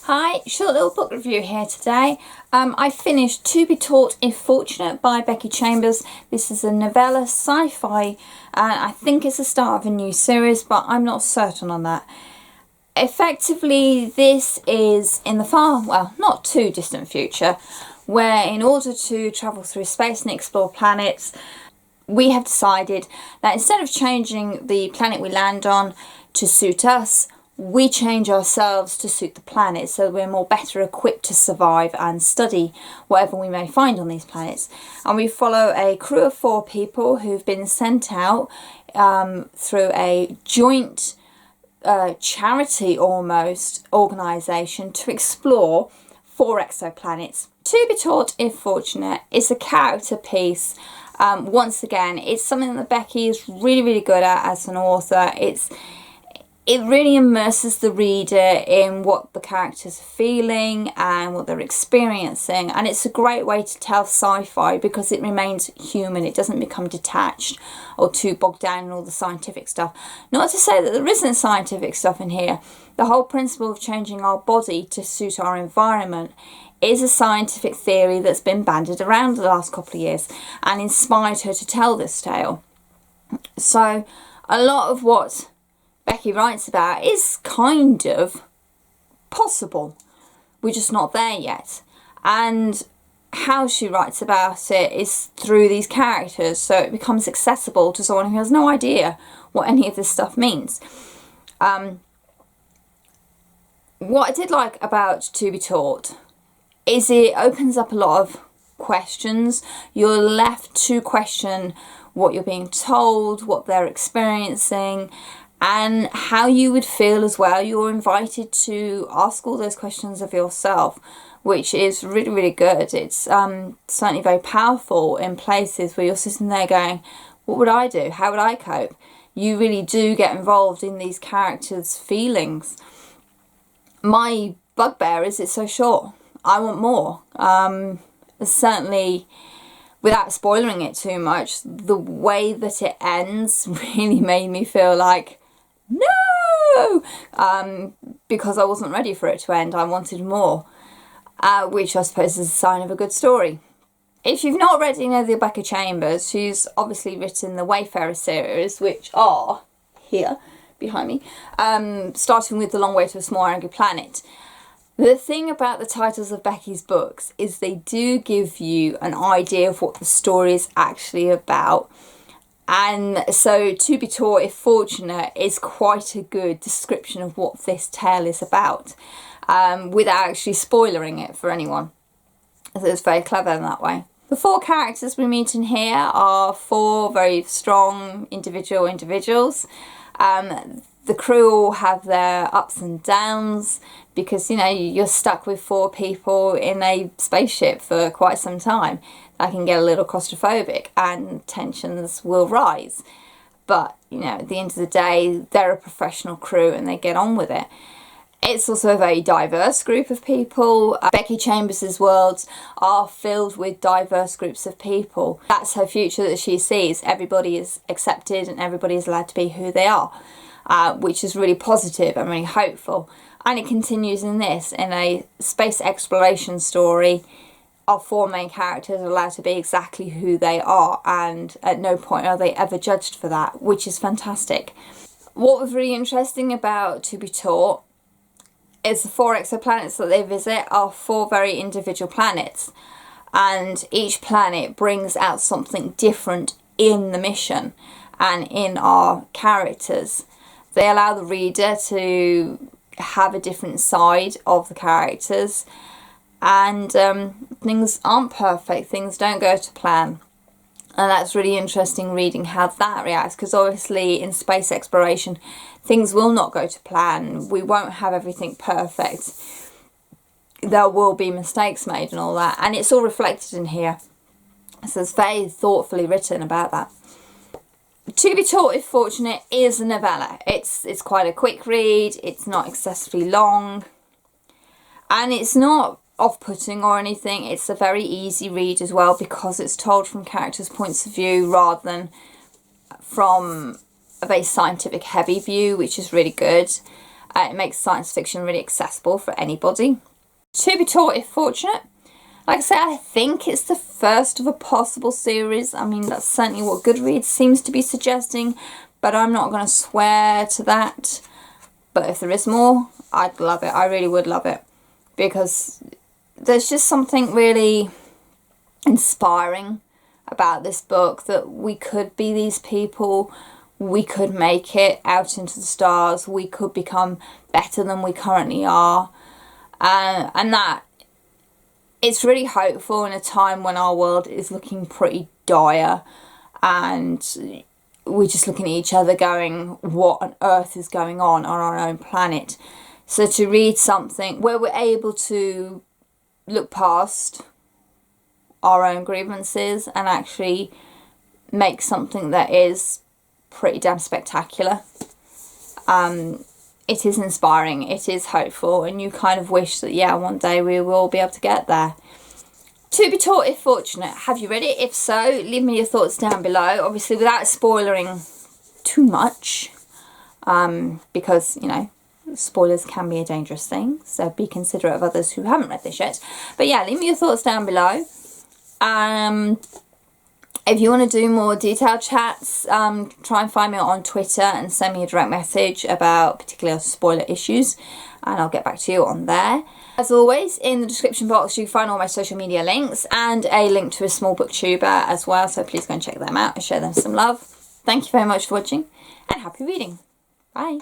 Hi, short little book review here today. I finished To Be Taught If Fortunate by Becky Chambers. This is a novella sci-fi and I think it's the start of a new series, but I'm not certain on that. Effectively, this is in the not too distant future, where in order to travel through space and explore planets, we have decided that instead of changing the planet we land on to suit us, we change ourselves to suit the planet, so we're more better equipped to survive and study whatever we may find on these planets. And we follow a crew of 4 people who've been sent out through a joint charity almost organisation to explore 4 exoplanets. To Be Taught If Fortunate is a character piece. Once again, it's something that Becky is really good at as an author. It really immerses the reader in what the characters are feeling and what they're experiencing, and it's a great way to tell sci-fi because it remains human. It doesn't become detached or too bogged down in all the scientific stuff. Not to say that there isn't scientific stuff in here. The whole principle of changing our body to suit our environment is a scientific theory that's been bandied around the last couple of years and inspired her to tell this tale. So a lot of what Becky writes about is kind of possible. We're just not there yet. And how she writes about it is through these characters, so it becomes accessible to someone who has no idea what any of this stuff means. What I did like about To Be Taught is it opens up a lot of questions. You're left to question what you're being told, what they're experiencing, and how you would feel as well. You're invited to ask all those questions of yourself, which is really good. It's certainly very powerful in places where you're sitting there going, what would I do? How would I cope? You really do get involved in these characters' feelings. My bugbear is it's so short. I want more. Certainly, without spoiling it too much, the way that it ends really made me feel like, no! Because I wasn't ready for it to end. I wanted more, which I suppose is a sign of a good story. If you've not read any of the Becky Chambers, she's obviously written the Wayfarer series, which are here behind me, starting with The Long Way to a Small Angry Planet. The thing about the titles of Becky's books is they do give you an idea of what the story is actually about. And so To Be Taught If Fortunate is quite a good description of what this tale is about, without actually spoiling it for anyone. So it's very clever in that way. The 4 characters we meet in here are 4 very strong individuals. The crew all have their ups and downs because, you know, you're stuck with 4 people in a spaceship for quite some time. That can get a little claustrophobic and tensions will rise. But, you know, at the end of the day, they're a professional crew and they get on with it. It's also a very diverse group of people. Becky Chambers' worlds are filled with diverse groups of people. That's her future that she sees. Everybody is accepted and everybody is allowed to be who they are. Which is really positive and really hopeful. And it continues in this, in a space exploration story. Our 4 main characters are allowed to be exactly who they are, and at no point are they ever judged for that, which is fantastic. What was really interesting about To Be Taught is the 4 exoplanets that they visit are 4 very individual planets, and each planet brings out something different in the mission and in our characters. They allow the reader to have a different side of the characters, and things aren't perfect, things don't go to plan. And that's really interesting reading how that reacts, because obviously in space exploration things will not go to plan. We won't have everything perfect. There will be mistakes made and all that, and it's all reflected in here. So it's very thoughtfully written about that. To Be Taught If Fortunate is a novella. It's quite a quick read, it's not excessively long, and it's not off-putting or anything. It's a very easy read as well because it's told from characters' points of view rather than from a very scientific heavy view, which is really good. It makes science fiction really accessible for anybody. To be taught if fortunate. Like I say, I think it's the first of a possible series. I mean, that's certainly what Goodreads seems to be suggesting, but I'm not going to swear to that. But if there is more, I'd love it. I really would love it, because there's just something really inspiring about this book, that we could be these people, we could make it out into the stars, we could become better than we currently are, and that it's really hopeful in a time when our world is looking pretty dire, and we're just looking at each other going, what on earth is going on our own planet? So to read something where we're able to look past our own grievances and actually make something that is pretty damn spectacular. It is inspiring, it is hopeful, and you kind of wish that, yeah, one day we will be able to get there. To be taught if fortunate. Have you read it? If so, leave me your thoughts down below. Obviously, without spoiling too much, because, you know, spoilers can be a dangerous thing, so be considerate of others who haven't read this yet. But yeah, leave me your thoughts down below. If you want to do more detailed chats, try and find me on Twitter and send me a direct message about particular spoiler issues, and I'll get back to you on there. As always, in the description box you can find all my social media links and a link to a small booktuber as well, so please go and check them out and show them some love. Thank you very much for watching, and happy reading. Bye.